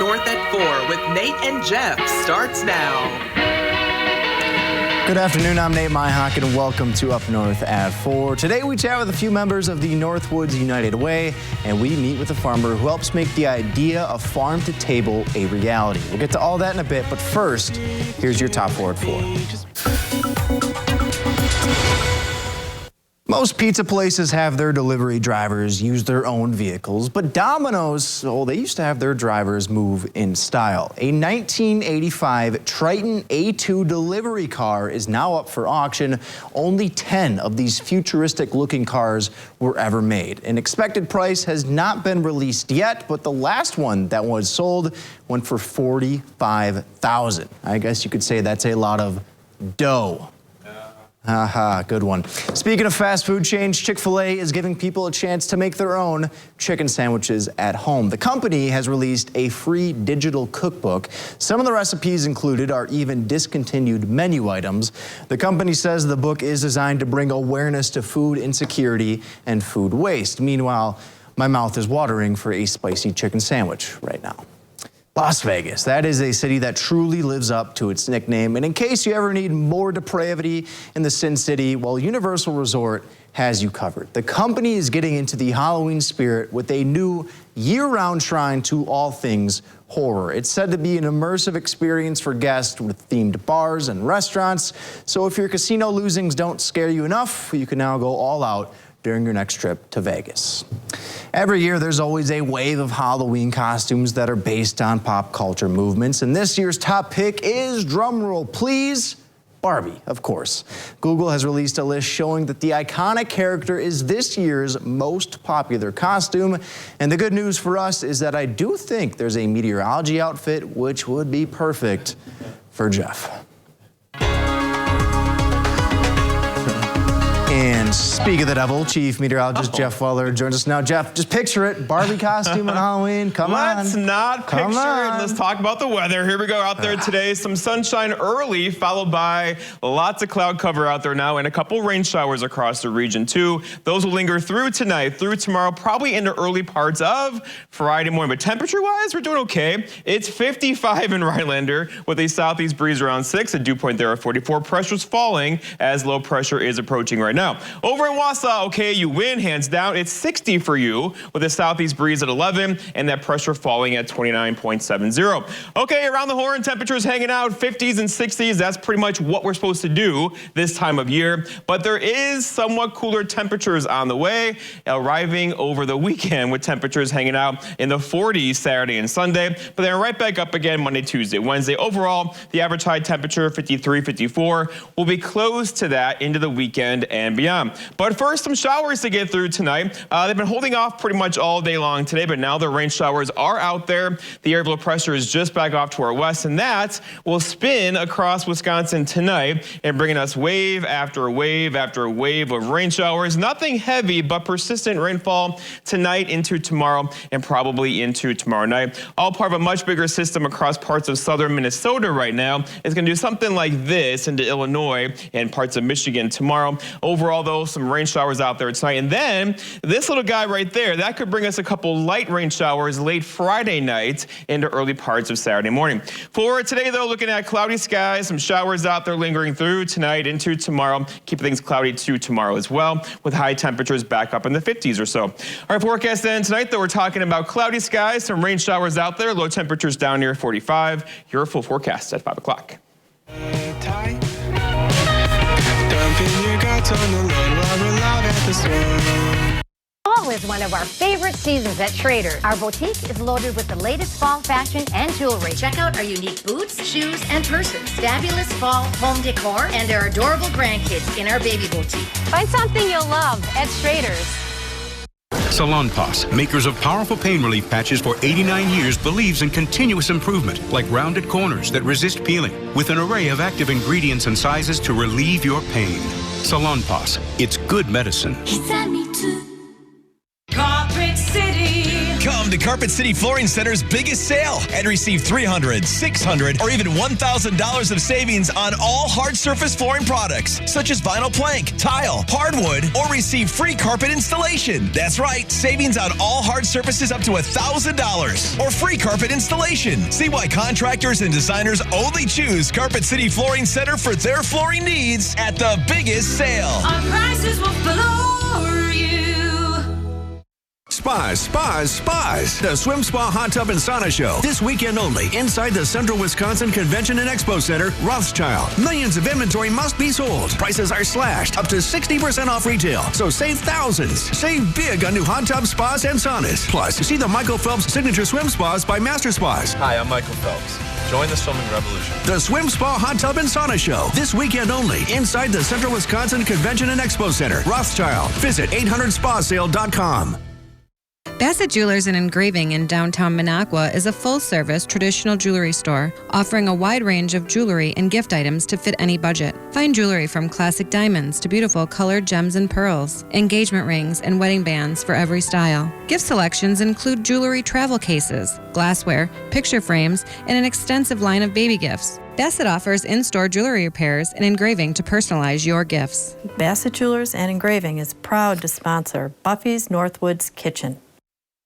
North at 4 with Nate and Jeff starts now. Good afternoon, I'm Nate Myhock and welcome to Up North at 4. Today we chat with a few members of the Northwoods United Way and we meet with a farmer who helps make the idea of farm to table a reality. We'll get to all that in a bit, but first, here's your top 4 at 4. Most pizza places have their delivery drivers use their own vehicles, but Domino's, they used to have their drivers move in style. A 1985 Triton A2 delivery car is now up for auction. Only 10 of these futuristic-looking cars were ever made. An expected price has not been released yet, but the last one that was sold went for $45,000. I guess you could say that's a lot of dough. Haha, good one. Speaking of fast food chains, Chick-fil-A is giving people a chance to make their own chicken sandwiches at home. The company has released a free digital cookbook. Some of the recipes included are even discontinued menu items. The company says the book is designed to bring awareness to food insecurity and food waste. Meanwhile, my mouth is watering for a spicy chicken sandwich right now. Las Vegas, that is a city that truly lives up to its nickname. And in case you ever need more depravity in the Sin City, well, Universal Resort has you covered. The company is getting into the Halloween spirit with a new year-round shrine to all things horror. It's said to be an immersive experience for guests with themed bars and restaurants. So if your casino losings don't scare you enough, you can now go all out during your next trip to Vegas. Every year, there's always a wave of Halloween costumes that are based on pop culture movements, and this year's top pick is, drumroll please, Barbie, of course. Google has released a list showing that the iconic character is this year's most popular costume, and the good news for us is that I do think there's a meteorology outfit which would be perfect for Jeff. And speak of the devil, Chief Meteorologist Jeff Weller joins us now. Jeff, just picture it, Barbie costume on Halloween, come on. Let's not picture it, let's talk about the weather. Here we go out there today, some sunshine early, followed by lots of cloud cover out there now and a couple rain showers across the region too. Those will linger through tonight, through tomorrow, probably into early parts of Friday morning. But temperature-wise, we're doing okay. It's 55 in Rhinelander with a southeast breeze around 6, a dew point there at 44. Pressure's falling as low pressure is approaching right now. Over in Wausau, okay, you win, hands down. It's 60 for you with a southeast breeze at 11 and that pressure falling at 29.70. Okay, around the horn, temperatures hanging out 50s and 60s. That's pretty much what we're supposed to do this time of year. But there is somewhat cooler temperatures on the way, arriving over the weekend with temperatures hanging out in the 40s Saturday and Sunday. But then right back up again Monday, Tuesday, Wednesday. Overall, the average high temperature, 53, 54, will be close to that into the weekend and beyond. But first, some showers to get through tonight. They've been holding off pretty much all day long today, but now the rain showers are out there. The air low pressure is just back off to our west, and that will spin across Wisconsin tonight and bringing us wave after wave after wave of rain showers. Nothing heavy, but persistent rainfall tonight into tomorrow and probably into tomorrow night. All part of a much bigger system across parts of southern Minnesota right now. It's going to do something like this into Illinois and parts of Michigan tomorrow. Overall, though, some rain showers out there tonight. And then this little guy right there, that could bring us a couple light rain showers late Friday night into early parts of Saturday morning. For today, though, looking at cloudy skies, some showers out there lingering through tonight into tomorrow. Keep things cloudy too tomorrow as well, with high temperatures back up in the 50s or so. Our forecast then tonight, though, we're talking about cloudy skies, some rain showers out there, low temperatures down near 45. Your full forecast at 5 o'clock. Fall is one of our favorite seasons at Trader's. Our boutique is loaded with the latest fall fashion and jewelry. Check out our unique boots, shoes, and purses, fabulous fall home decor, and our adorable grandkids in our baby boutique. Find something you'll love at Trader's. Salonpas, makers of powerful pain relief patches for 89 years, believes in continuous improvement, like rounded corners that resist peeling, with an array of active ingredients and sizes to relieve your pain. Salonpas, it's good medicine. Come to to Carpet City Flooring Center's biggest sale and receive $300, $600, or even $1,000 of savings on all hard surface flooring products, such as vinyl plank, tile, hardwood, or receive free carpet installation. That's right, savings on all hard surfaces up to $1,000 or free carpet installation. See why contractors and designers only choose Carpet City Flooring Center for their flooring needs at the biggest sale. Our prices will floor you. Spas. The Swim Spa Hot Tub and Sauna Show. This weekend only, inside the Central Wisconsin Convention and Expo Center, Rothschild. Millions of inventory must be sold. Prices are slashed up to 60% off retail. So save thousands. Save big on new hot tub spas and saunas. Plus, see the Michael Phelps Signature Swim Spas by Master Spas. Hi, I'm Michael Phelps. Join the swimming revolution. The Swim Spa Hot Tub and Sauna Show. This weekend only, inside the Central Wisconsin Convention and Expo Center, Rothschild. Visit 800spasale.com. Bassett Jewelers and Engraving in downtown Minocqua is a full-service traditional jewelry store offering a wide range of jewelry and gift items to fit any budget. Find jewelry from classic diamonds to beautiful colored gems and pearls, engagement rings, and wedding bands for every style. Gift selections include jewelry travel cases, glassware, picture frames, and an extensive line of baby gifts. Bassett offers in-store jewelry repairs and engraving to personalize your gifts. Bassett Jewelers and Engraving is proud to sponsor Buffy's Northwoods Kitchen.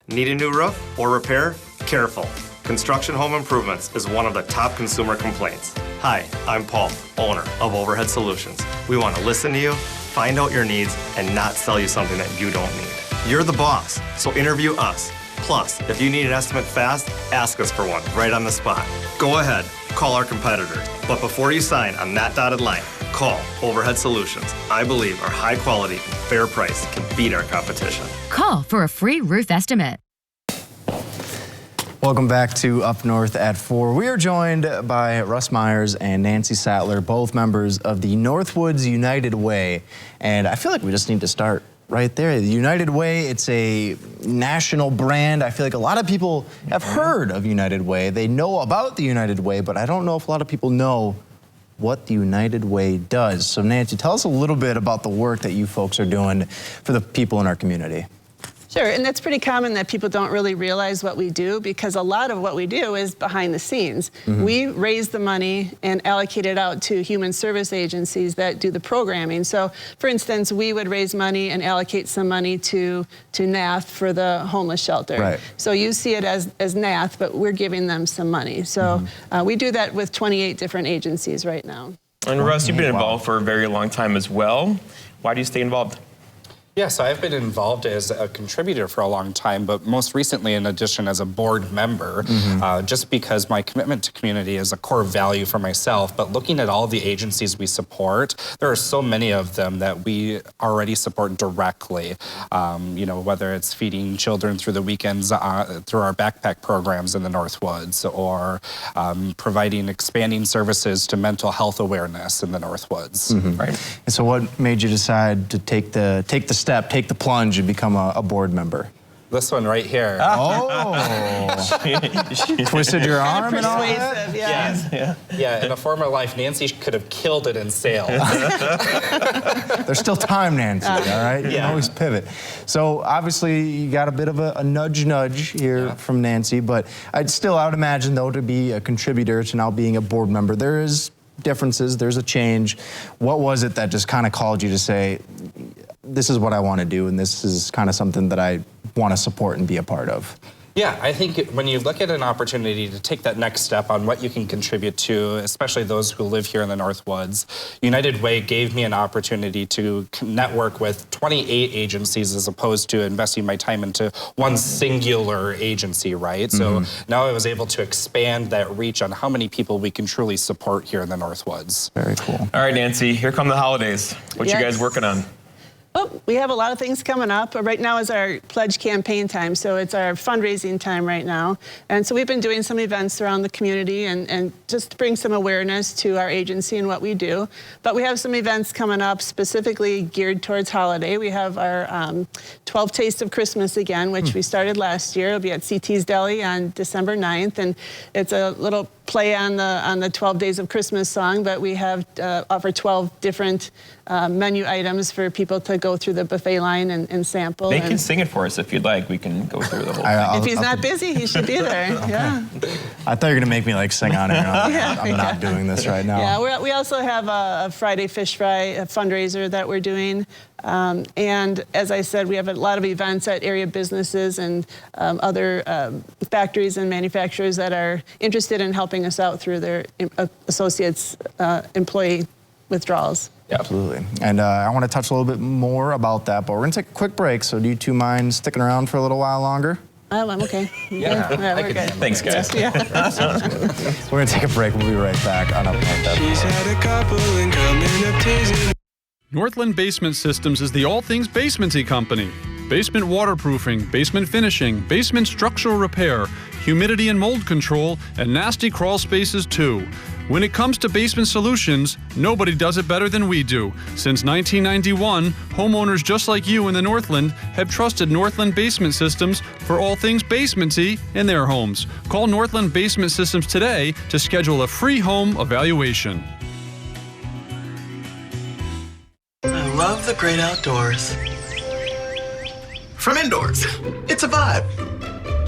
Need a new roof or repair? Careful. Construction home improvements is one of the top consumer complaints. Hi, I'm Paul, owner of Overhead Solutions. We want to listen to you, find out your needs, and not sell you something that you don't need. You're the boss, so interview us. Plus, if you need an estimate fast, ask us for one right on the spot. Go ahead, call our competitors. But before you sign on that dotted line, call Overhead Solutions. I believe our high quality and fair price can beat our competition. Call for a free roof estimate. Welcome back to Up North at 4. We are joined by Russ Myers and Nancy Sattler, both members of the Northwoods United Way. And I feel like we just need to start right there. The United Way, it's a national brand. I feel like a lot of people have heard of United Way. They know about the United Way, but I don't know if a lot of people know what the United Way does. So Nancy, tell us a little bit about the work that you folks are doing for the people in our community. Sure, and that's pretty common that people don't really realize what we do, because a lot of what we do is behind the scenes. We raise the money and allocate it out to human service agencies that do the programming. So, for instance, we would raise money and allocate some money to NATH for the homeless shelter. Right. So you see it as NATH, but we're giving them some money. So we do that with 28 different agencies right now. And Russ, you've been involved for a very long time as well. Why do you stay involved? Yes, I've been involved as a contributor for a long time, but most recently, in addition, as a board member, just because my commitment to community is a core value for myself. But looking at all the agencies we support, there are so many of them that we already support directly. You know, whether it's feeding children through the weekends through our backpack programs in the Northwoods, or providing expanding services to mental health awareness in the Northwoods. Right. And so, what made you decide to take the take the plunge and become a board member? This one right here. Oh. Twisted your arm and all that? Yeah, in a former life, Nancy could have killed it in sales. There's still time, Nancy, all right? You can always pivot. So obviously you got a bit of a nudge here from Nancy, but I would imagine, though, to be a contributor to now being a board member, there is differences, there's a change. What was it that just kind of called you to say, this is what I want to do, and this is kind of something that I want to support and be a part of? Yeah, I think when you look at an opportunity to take that next step on what you can contribute to, especially those who live here in the Northwoods, United Way gave me an opportunity to network with 28 agencies as opposed to investing my time into one singular agency, right? So now I was able to expand that reach on how many people we can truly support here in the Northwoods. Very cool. All right, Nancy, here come the holidays. What you guys working on? Well, we have a lot of things coming up. Right now is our pledge campaign time, so it's our fundraising time right now. And so we've been doing some events around the community and just to bring some awareness to our agency and what we do. But we have some events coming up specifically geared towards holiday. We have our 12 Tastes of Christmas again, which we started last year. It'll be at CT's Deli on December 9th, and it's a little play on the 12 Days of Christmas song, but we have offer 12 different menu items for people to go through the buffet line and sample. They can sing it for us if you'd like. We can go through the whole thing. If he's not busy, he should be there. Yeah. I thought you were gonna make me like sing on it. I'm not doing this right now. Yeah, we also have a Friday Fish Fry fundraiser that we're doing. And as I said, we have a lot of events at area businesses and other factories and manufacturers that are interested in helping us out through their associates employee withdrawals. Absolutely. And I want to touch a little bit more about that, but we're going to take a quick break. So do you two mind sticking around for a little while longer? I'm okay. Yeah, we're good. Thanks, guys. Yeah. We're going to take a break. We'll be right back on Up North at 4. She's had a couple and coming up teasing. Northland Basement Systems is the all things basementy company. Basement waterproofing, basement finishing, basement structural repair, humidity and mold control, and nasty crawl spaces too. When it comes to basement solutions, nobody does it better than we do. Since 1991, homeowners just like you in the Northland have trusted Northland Basement Systems for all things basementy in their homes. Call Northland Basement Systems today to schedule a free home evaluation. I love the great outdoors. From indoors, it's a vibe.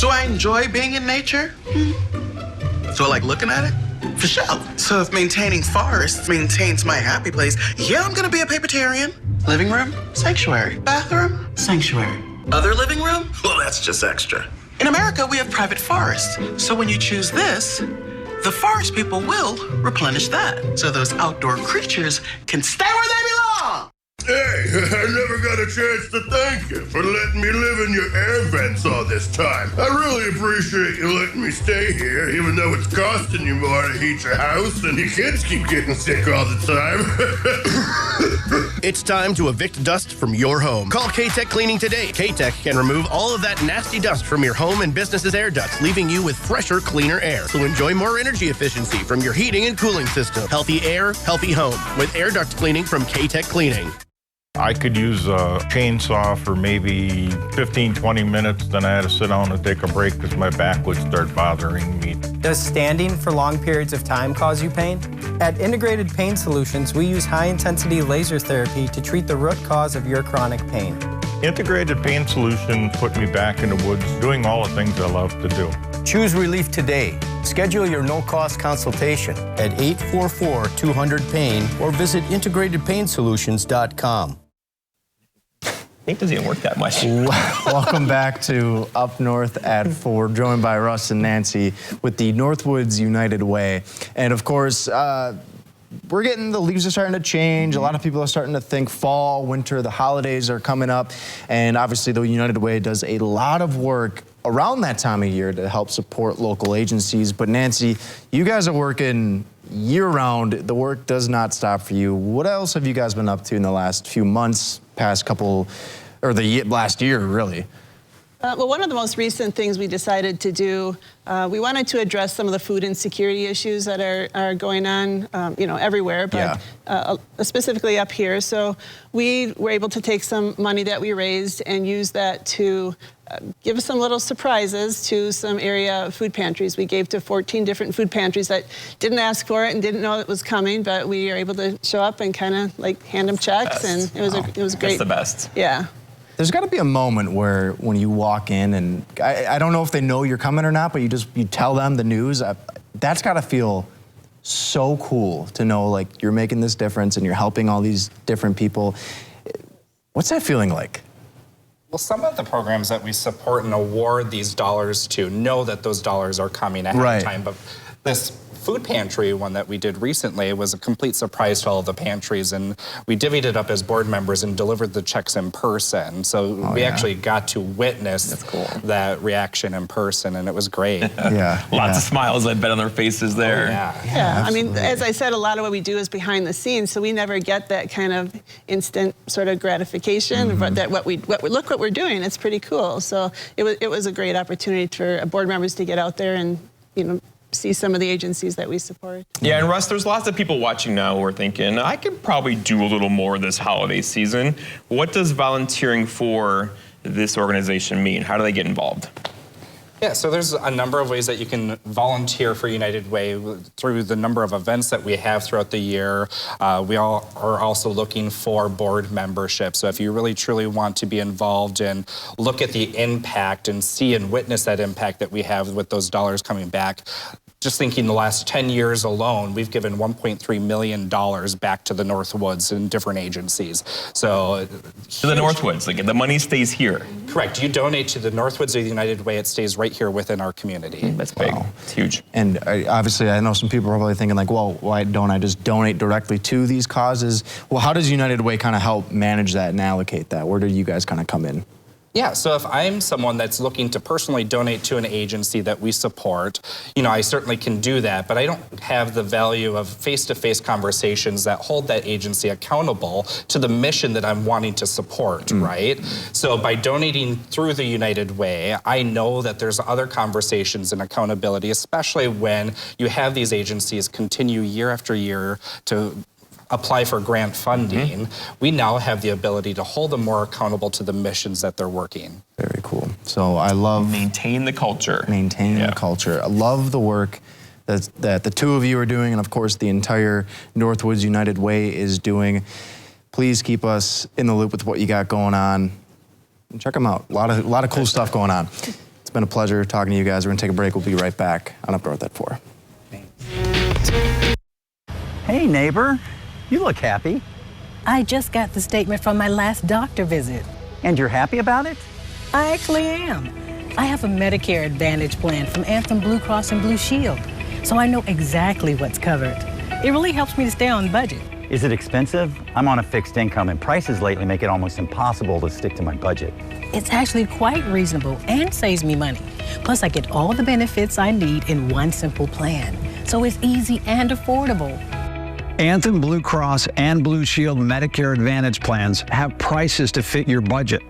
Do I enjoy being in nature? Do I like looking at it? For sure. So if maintaining forests maintains my happy place, yeah, I'm gonna be a papertarian. Living room, sanctuary. Bathroom, sanctuary. Other living room? Well, that's just extra. In America, we have private forests. So when you choose this, the forest people will replenish that. So those outdoor creatures can stay where they belong. Hey, I never got a chance to thank you for letting me live in your air vents all this time. I really appreciate you letting me stay here, even though it's costing you more to heat your house and your kids keep getting sick all the time. It's time to evict dust from your home. Call K-Tech Cleaning today. K-Tech can remove all of that nasty dust from your home and business's air ducts, leaving you with fresher, cleaner air. So enjoy more energy efficiency from your heating and cooling system. Healthy air, healthy home with air duct cleaning from K-Tech Cleaning. I could use a chainsaw for maybe 15, 20 minutes, then I had to sit down and take a break because my back would start bothering me. Does standing for long periods of time cause you pain? At Integrated Pain Solutions, we use high-intensity laser therapy to treat the root cause of your chronic pain. Integrated Pain Solutions put me back in the woods doing all the things I love to do. Choose relief today. Schedule your no-cost consultation at 844-200-PAIN or visit integratedpainsolutions.com. I think it doesn't even work that much. Welcome back to Up North at 4, joined by Russ and Nancy with the Northwoods United Way. And of course, we're getting, the leaves are starting to change. A lot of people are starting to think fall, winter, the holidays are coming up. And obviously the United Way does a lot of work around that time of year to help support local agencies. But Nancy, you guys are working year-round. The work does not stop for you. What else have you guys been up to in the last few months, past couple, or the last year, really? Well, one of the most recent things we decided to do, we wanted to address some of the food insecurity issues that are going on, everywhere, but specifically up here. So we were able to take some money that we raised and use that to give us some little surprises to some area food pantries. We gave to 14 different food pantries that didn't ask for it and didn't know it was coming, but we were able to show up and kind of like hand them checks, and it was great. That's the best. Yeah. There's got to be a moment where when you walk in, and I don't know if they know you're coming or not, but you tell them the news. That's got to feel so cool to know like you're making this difference and you're helping all these different people. What's that feeling like? Well, some of the programs that we support and award these dollars to know that those dollars are coming ahead of time. But this food pantry one that we did recently was a complete surprise to all of the pantries, and we divvied it up as board members and delivered the checks in person. So we actually got to witness that reaction in person, and it was great. Lots of smiles, I bet, on their faces there. Yeah, I mean, as I said, a lot of what we do is behind the scenes, so we never get that kind of instant sort of gratification. But that look what we're doing. It's pretty cool. So it was a great opportunity for board members to get out there and see some of the agencies that we support. Yeah, and Russ, there's lots of people watching now who are thinking, I could probably do a little more this holiday season. What does volunteering for this organization mean? How do they get involved? Yeah, so there's a number of ways that you can volunteer for United Way through the number of events that we have throughout the year. We all are also looking for board membership. So if you really truly want to be involved and look at the impact and see and witness that impact that we have with those dollars coming back, just thinking the last 10 years alone, we've given $1.3 million back to the Northwoods and different agencies. So to the Northwoods, like the money stays here. Correct. You donate to the Northwoods or the United Way, it stays right here within our community. That's big. Wow. It's huge. And obviously, I know some people are probably thinking like, well, why don't I just donate directly to these causes? Well, how does United Way kind of help manage that and allocate that? Where do you guys kind of come in? Yeah, so if I'm someone that's looking to personally donate to an agency that we support, I certainly can do that, but I don't have the value of face-to-face conversations that hold that agency accountable to the mission that I'm wanting to support, right? So by donating through the United Way, I know that there's other conversations and accountability, especially when you have these agencies continue year after year to apply for grant funding. We now have the ability to hold them more accountable to the missions that they're working. Very cool. So I love... Maintain the culture. Maintaining the culture. I love the work that the two of you are doing, and of course the entire Northwoods United Way is doing. Please keep us in the loop with what you got going on. And check them out. A lot of cool stuff going on. It's been a pleasure talking to you guys. We're gonna take a break. We'll be right back on Up North at 4. Hey, neighbor. You look happy. I just got the statement from my last doctor visit. And you're happy about it? I actually am. I have a Medicare Advantage plan from Anthem Blue Cross and Blue Shield, so I know exactly what's covered. It really helps me to stay on budget. Is it expensive? I'm on a fixed income, and prices lately make it almost impossible to stick to my budget. It's actually quite reasonable and saves me money. Plus, I get all the benefits I need in one simple plan, so it's easy and affordable. Anthem Blue Cross and Blue Shield Medicare Advantage plans have prices to fit your budget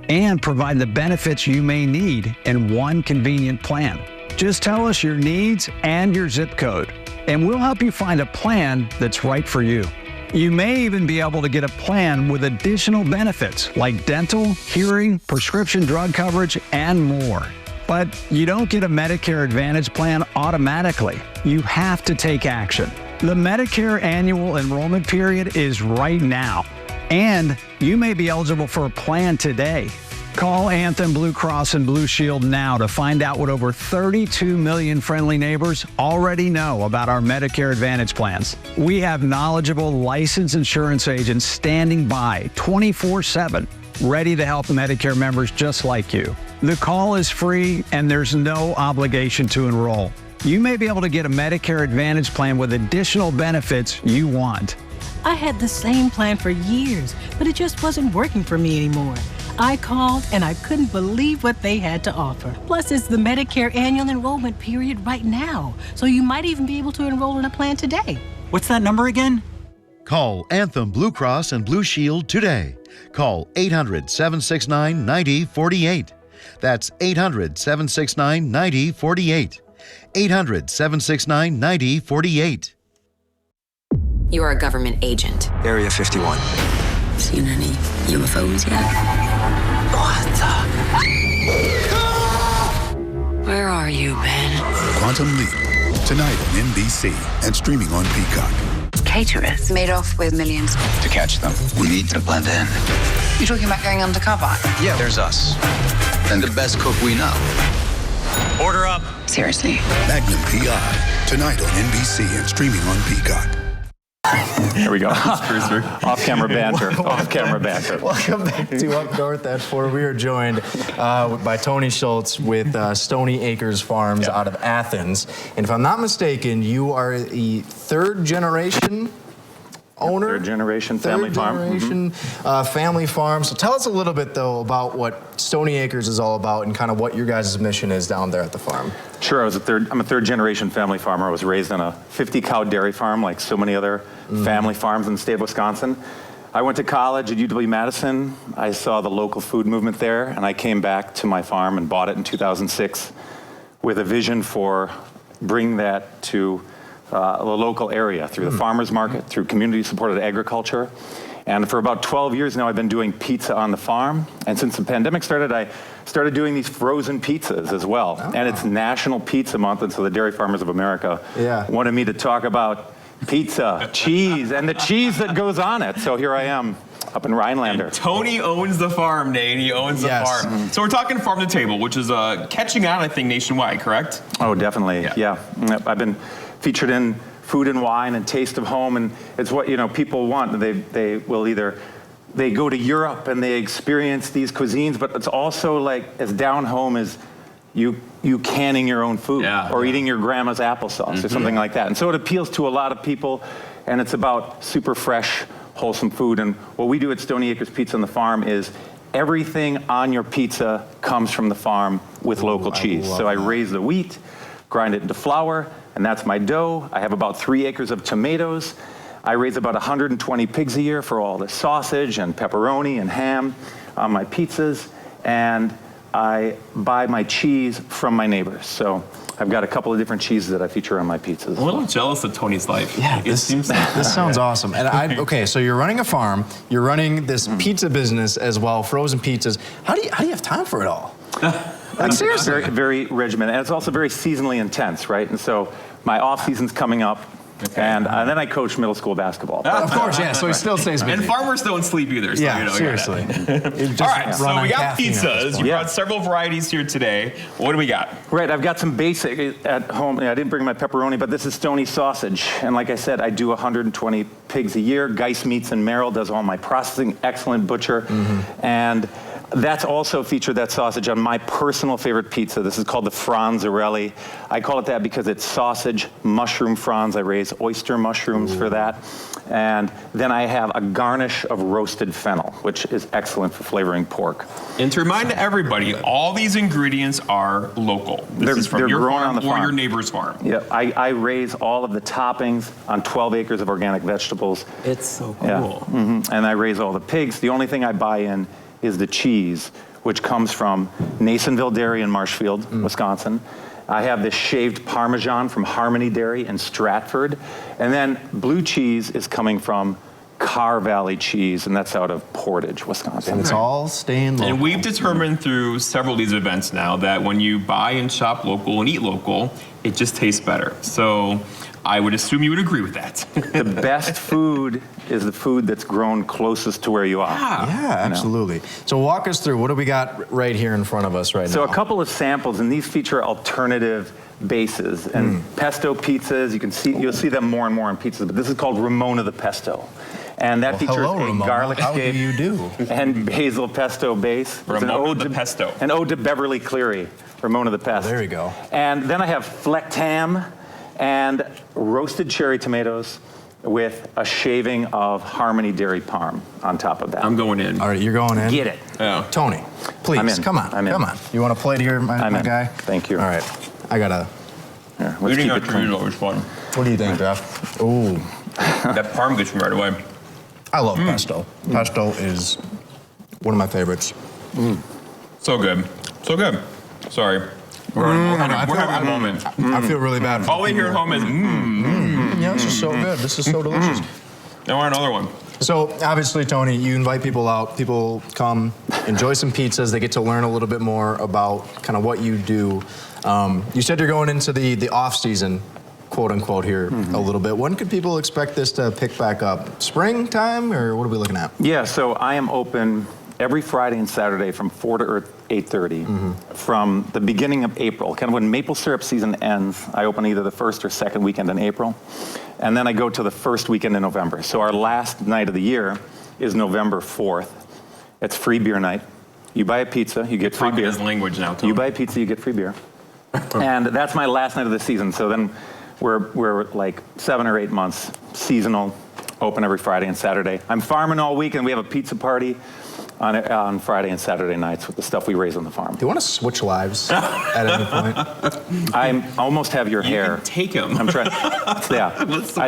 and provide the benefits you may need in one convenient plan. Just tell us your needs and your zip code, and we'll help you find a plan that's right for you. You may even be able to get a plan with additional benefits like dental, hearing, prescription drug coverage, and more. But you don't get a Medicare Advantage plan automatically. You have to take action. The Medicare annual enrollment period is right now, and you may be eligible for a plan today. Call Anthem Blue Cross and Blue Shield now to find out what over 32 million friendly neighbors already know about our Medicare Advantage plans. We have knowledgeable licensed insurance agents standing by 24/7, ready to help Medicare members just like you. The call is free and there's no obligation to enroll. You may be able to get a Medicare Advantage plan with additional benefits you want. I had the same plan for years, but it just wasn't working for me anymore. I called and I couldn't believe what they had to offer. Plus, it's the Medicare annual enrollment period right now, so you might even be able to enroll in a plan today. What's that number again? Call Anthem Blue Cross and Blue Shield today. Call 800-769-9048. That's 800-769-9048. 800-769-9048. You are a government agent. Area 51. Seen any UFOs yet? What the? Where are you, Ben? Quantum Leap. Tonight on NBC and streaming on Peacock. Caterers made off with millions. To catch them, we need to blend in. You're talking about going undercover? Yeah, there's us. And the best cook we know. Order up. Seriously. Magnum PI. Tonight on NBC and streaming on Peacock. Here we go. Off-camera banter. Off-camera banter. Welcome back to Up North at 4. We are joined by Tony Schultz with Stony Acres Farms out of Athens. And if I'm not mistaken, you are the third generation owner? Third generation family farm. Family farm. So tell us a little bit, though, about what Stony Acres is all about and kind of what your guys' mission is down there at the farm. Sure, I'm a third generation family farmer. I was raised on a 50-cow dairy farm like so many other family farms in the state of Wisconsin. I went to college at UW-Madison. I saw the local food movement there, and I came back to my farm and bought it in 2006 with a vision for bringing that to the local area through the farmers market, through community-supported agriculture. And for about 12 years now, I've been doing pizza on the farm. And since the pandemic started, I started doing these frozen pizzas as well. Oh. And it's National Pizza Month, and so the Dairy Farmers of America wanted me to talk about pizza, cheese, and the cheese that goes on it. So here I am. Up in Rhinelander. And Tony owns the farm, Nate. He owns the farm. So we're talking farm to table, which is catching on, I think, nationwide, correct? Oh, definitely. Yeah. I've been featured in Food and Wine and Taste of Home, and it's what people want. They will either they go to Europe and they experience these cuisines, but it's also like as down home as you canning your own food or eating your grandma's applesauce or something like that. And so it appeals to a lot of people, and it's about super fresh, wholesome food. And what we do at Stony Acres Pizza on the Farm is everything on your pizza comes from the farm with local cheese. So I raise the wheat, grind it into flour, and that's my dough. I have about 3 acres of tomatoes. I raise about 120 pigs a year for all the sausage and pepperoni and ham on my pizzas. And I buy my cheese from my neighbors. So I've got a couple of different cheeses that I feature on my pizzas. I'm a little jealous of Tony's life. Yeah, this sounds awesome. And okay, so you're running a farm, you're running this pizza business as well, frozen pizzas. How do you have time for it all? Like seriously. Very, very regimented, and it's also very seasonally intense, right? And so my off season's coming up. And then I coach middle school basketball. Of course, yeah. So he still stays busy. And farmers don't sleep either. So seriously. All right, so we got pizzas. You brought several varieties here today. What do we got? Right, I've got some basic at home. I didn't bring my pepperoni, but this is Stony sausage. And like I said, I do 120 pigs a year. Geist Meats in Merrill does all my processing. Excellent butcher. And that's also featured, that sausage, on my personal favorite pizza. This is called the Franzarelli. I call it that because it's sausage, mushroom franz. I raise oyster mushrooms for that. And then I have a garnish of roasted fennel, which is excellent for flavoring pork. And to remind everybody, all these ingredients are local. This is from your farm or your neighbor's farm. Yeah, I raise all of the toppings on 12 acres of organic vegetables. It's so cool. And I raise all the pigs. The only thing I buy in is the cheese, which comes from Nasonville Dairy in Marshfield, Wisconsin. I have this shaved Parmesan from Harmony Dairy in Stratford. And then blue cheese is coming from Carr Valley Cheese, and that's out of Portage, Wisconsin. And it's all staying local. And we've determined through several of these events now that when you buy and shop local and eat local, it just tastes better. So I would assume you would agree with that. The best food is the food that's grown closest to where you are. Yeah, absolutely. So walk us through, what do we got right here in front of us right now? So a couple of samples, and these feature alternative bases. And pesto pizzas, you'll see them more and more in pizzas, but this is called Ramona the Pesto. And that features a garlic scape and basil pesto base. Ramona the Pesto. An ode to Beverly Cleary, Ramona the Pest. There you go. And then I have flecked ham and roasted cherry tomatoes with a shaving of Harmony Dairy Parm on top of that. I'm going in. All right, you're going in? Get it. Oh. Tony, please, come on. Come on. You want to plate here, my guy? Thank you. All right, I got to... Let's keep it clean. What do you think, Jeff? Ooh. That Parm gets me right away. I love pesto. Pesto is one of my favorites. So good. So good. Sorry. We're having a moment. I feel really bad. All we hear at home is Yeah, this is so good. This is so delicious. I want another one. So obviously, Tony, you invite people out. People come, enjoy some pizzas. They get to learn a little bit more about kind of what you do. You said you're going into the off season, quote unquote, here a little bit. When could people expect this to pick back up? Springtime, or what are we looking at? Yeah, so I am open every Friday and Saturday from 4 to 8:30 from the beginning of April. Kind of when maple syrup season ends, I open either the first or second weekend in April. And then I go to the first weekend in November. So our last night of the year is November 4th. It's free beer night. You buy a pizza, you get free beer. His language now, Tony. You buy a pizza, you get free beer. And that's my last night of the season. So then we're like 7 or 8 months seasonal, open every Friday and Saturday. I'm farming all week, and we have a pizza party on Friday and Saturday nights with the stuff we raise on the farm. Do you want to switch lives at any point? I almost have your hair. You can take him. I'm trying. Yeah,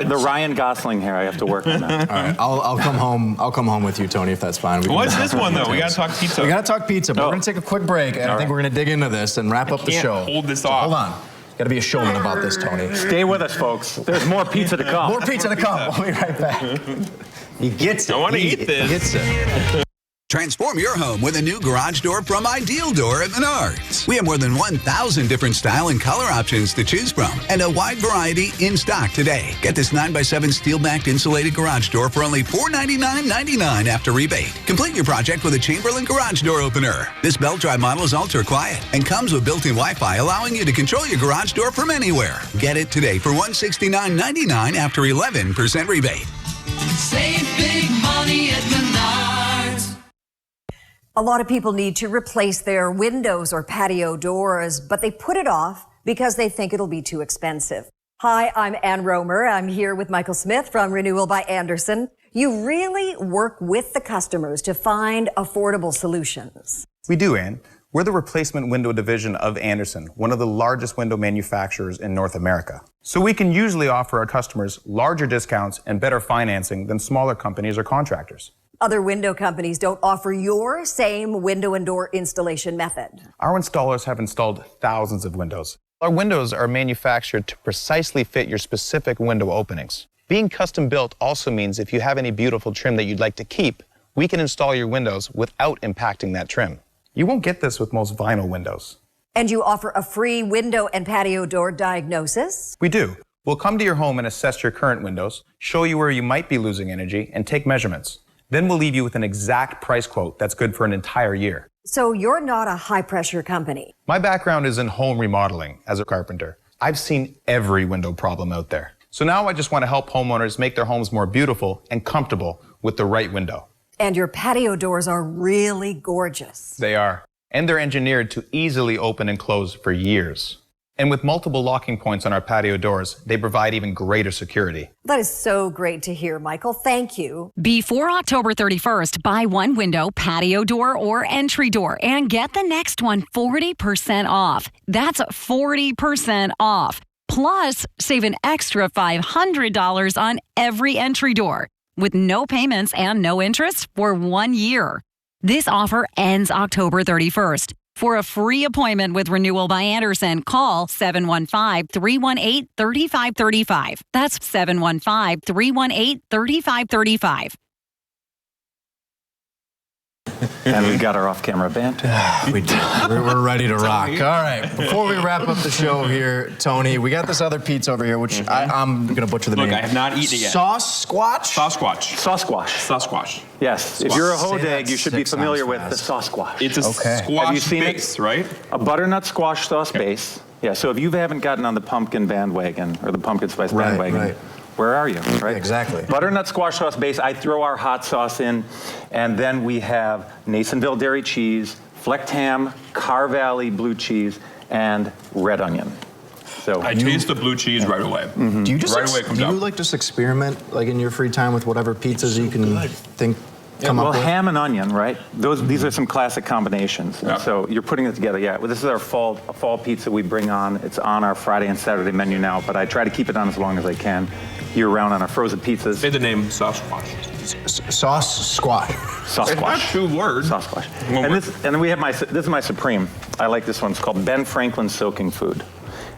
the Ryan Gosling hair. I have to work on that. All right, I'll come home. I'll come home with you, Tony, if that's fine. What's this one though? We gotta talk pizza. We gotta talk pizza, but we're gonna take a quick break, and I think we're gonna dig into this and wrap up the show. Hold this off. Hold on. Got to be a showman about this, Tony. Stay with us, folks. There's more pizza to come. More pizza to come. We'll be right back. He gets it. I want to He eat this. gets it. Transform your home with a new garage door from Ideal Door at Menards. We have more than 1,000 different style and color options to choose from and a wide variety in stock today. Get this 9x7 steel-backed insulated garage door for only $499.99 after rebate. Complete your project with a Chamberlain garage door opener. This belt drive model is ultra quiet and comes with built-in Wi-Fi, allowing you to control your garage door from anywhere. Get it today for $169.99 after 11% rebate. Save big money at Menards. A lot of people need to replace their windows or patio doors, but they put it off because they think it'll be too expensive. Hi, I'm Ann Romer. I'm here with Michael Smith from Renewal by Andersen. You really work with the customers to find affordable solutions. We do, Ann. We're the replacement window division of Andersen, one of the largest window manufacturers in North America. So we can usually offer our customers larger discounts and better financing than smaller companies or contractors. Other window companies don't offer your same window and door installation method. Our installers have installed thousands of windows. Our windows are manufactured to precisely fit your specific window openings. Being custom built also means if you have any beautiful trim that you'd like to keep, we can install your windows without impacting that trim. You won't get this with most vinyl windows. And you offer a free window and patio door diagnosis? We do. We'll come to your home and assess your current windows, show you where you might be losing energy, and take measurements. Then we'll leave you with an exact price quote that's good for an entire year. So you're not a high-pressure company. My background is in home remodeling as a carpenter. I've seen every window problem out there. So now I just want to help homeowners make their homes more beautiful and comfortable with the right window. And your patio doors are really gorgeous. They are. And they're engineered to easily open and close for years. And with multiple locking points on our patio doors, they provide even greater security. That is so great to hear, Michael. Thank you. Before October 31st, buy one window, patio door, or entry door and get the next one 40% off. That's 40% off. Plus, save an extra $500 on every entry door with no payments and no interest for 1 year. This offer ends October 31st. For a free appointment with Renewal by Andersen, call 715-318-3535. That's 715-318-3535. And we've got our off-camera band. We do. We're ready to rock. All right. Before we wrap up the show here, Tony, we got this other pizza over here, which I'm going to butcher the name. Look, I have not eaten it yet. Sasquatch? Sasquatch. Sasquatch. Sasquatch. Yes. If you're a hodag, you should be familiar with the Sasquatch. It's a squash Have you seen base, right? A butternut squash sauce base. Yeah, so if you haven't gotten on the pumpkin bandwagon or the pumpkin spice bandwagon, where are you, right? Exactly. Butternut squash sauce base, I throw our hot sauce in, and then we have Nasonville dairy cheese, flecked ham, Carr Valley blue cheese, and red onion. So I taste the blue cheese right away. Do you just right away it comes do out. you like just experiment like in your free time with whatever pizzas you can come up with? Ham and onion, right? These are some classic combinations. Yeah. So you're putting it together. Yeah. Well, this is our fall pizza we bring on. It's on our Friday and Saturday menu now, but I try to keep it on as long as I can year round on our frozen pizzas. Say the name Sasquatch. Sauce squash. Sasquatch. It's not two words. Sasquatch. And then we have this is my supreme. I like this one. It's called Ben Franklin Soaking Food.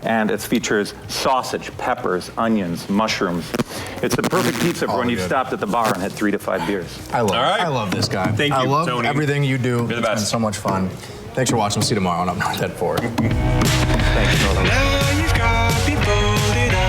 And it features sausage, peppers, onions, mushrooms. It's the perfect pizza for when you've stopped at the bar and had 3 to 5 beers. I love this guy. Thank you, I love Tony. everything you do. You're the best. It's been so much fun. Thanks for watching. See you tomorrow on Up North at 4. Thank you, Northern. Now you've got people